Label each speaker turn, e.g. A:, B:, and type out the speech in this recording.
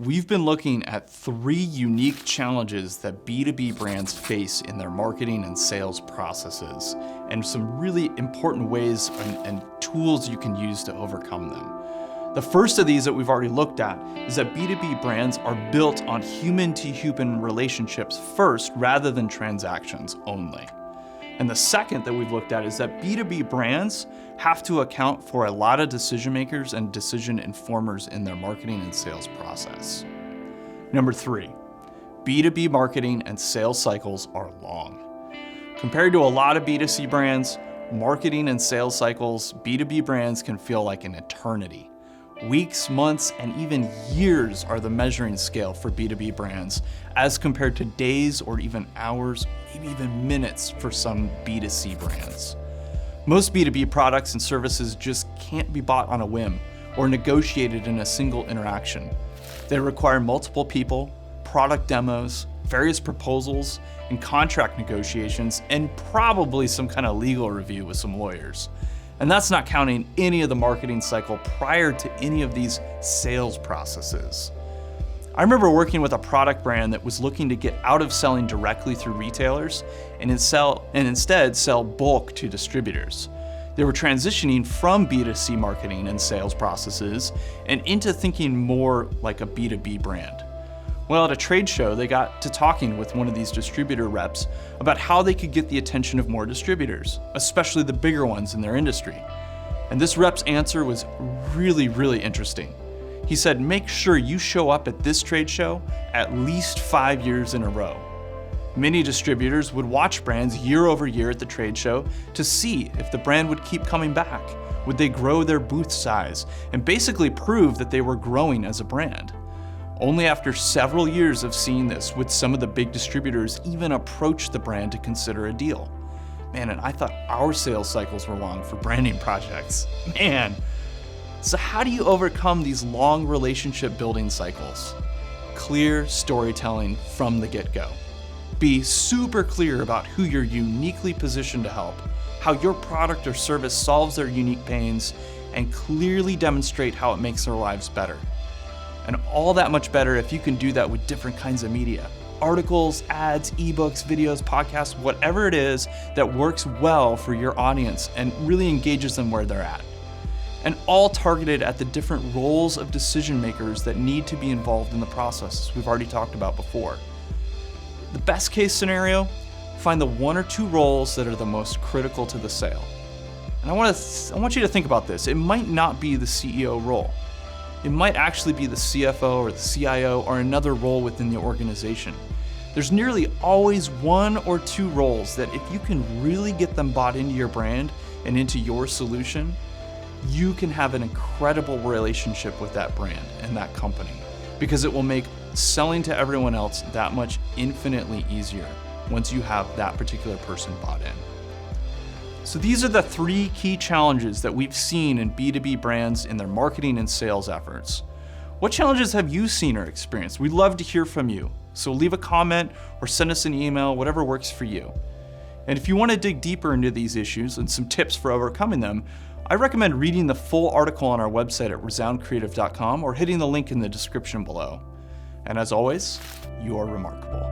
A: we've been looking at 3 unique challenges that B2B brands face in their marketing and sales processes, and some really important ways and tools you can use to overcome them. The first of these that we've already looked at is that B2B brands are built on human-to-human relationships first rather than transactions only. And the second that we've looked at is that B2B brands have to account for a lot of decision makers and decision informers in their marketing and sales process. Number 3, B2B marketing and sales cycles are long. Compared to a lot of B2C brands, marketing and sales cycles, B2B brands can feel like an eternity. Weeks, months, and even years are the measuring scale for B2B brands as compared to days or even hours, maybe even minutes for some B2C brands. Most B2B products and services just can't be bought on a whim or negotiated in a single interaction. They require multiple people, product demos, various proposals, and contract negotiations, and probably some kind of legal review with some lawyers. And that's not counting any of the marketing cycle prior to any of these sales processes. I remember working with a product brand that was looking to get out of selling directly through retailers and instead sell bulk to distributors. They were transitioning from B2C marketing and sales processes and into thinking more like a B2B brand. Well, at a trade show, they got to talking with one of these distributor reps about how they could get the attention of more distributors, especially the bigger ones in their industry. And this rep's answer was really interesting. He said, make sure you show up at this trade show at least 5 years in a row. Many distributors would watch brands year over year at the trade show to see if the brand would keep coming back. Would they grow their booth size and basically prove that they were growing as a brand? Only after several years of seeing this would some of the big distributors even approach the brand to consider a deal. Man, and I thought our sales cycles were long for branding projects. Man. So how do you overcome these long relationship building cycles? Clear storytelling from the get-go. Be super clear about who you're uniquely positioned to help, how your product or service solves their unique pains, and clearly demonstrate how it makes their lives better. And all that much better if you can do that with different kinds of media. Articles, ads, ebooks, videos, podcasts, whatever it is that works well for your audience and really engages them where they're at. And all targeted at the different roles of decision makers that need to be involved in the process, as we've already talked about before. The best case scenario, find the 1 or 2 roles that are the most critical to the sale. And I want you to think about this. It might not be the CEO role. It might actually be the CFO or the CIO or another role within the organization. There's nearly always 1 or 2 roles that if you can really get them bought into your brand and into your solution, you can have an incredible relationship with that brand and that company, because it will make selling to everyone else that much infinitely easier once you have that particular person bought in. So these are the 3 key challenges that we've seen in B2B brands in their marketing and sales efforts. What challenges have you seen or experienced? We'd love to hear from you. So leave a comment or send us an email, whatever works for you. And if you want to dig deeper into these issues and some tips for overcoming them, I recommend reading the full article on our website at resoundcreative.com or hitting the link in the description below. And as always, you are remarkable.